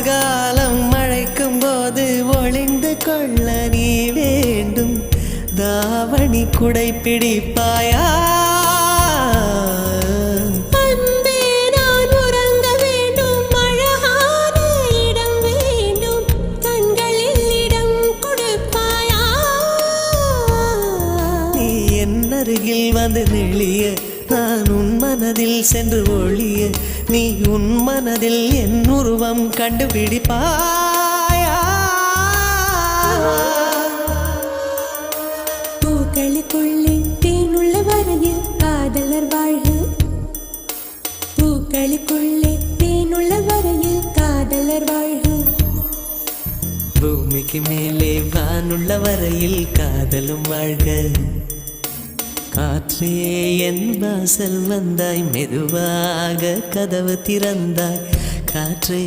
கார்காலம் மழைக்கும் போது ஒளிந்து கொள்ள நீ வேண்டும். தாவணி குடை பிடிப்பாயா? அருகில் வந்து நெளிய நான் உன் மனதில் சென்று ஒளிய நீ உன் மனதில் என் உருவம் கண்டுபிடிப்பாயா? பூக்களுக்குள்ளே தேனுள்ள வரையில் காதலர் வாழ்க. பூக்களுக்குள்ளே தேனுள்ள வரையில் காதலர் வாழ்க. பூமிக்கு மேலே வானுள்ள வரையில் காதலும் வாழ்க. காற்றே என் வாசல் வந்தாய், மெதுவாக கதவு திறந்தாய். காற்றே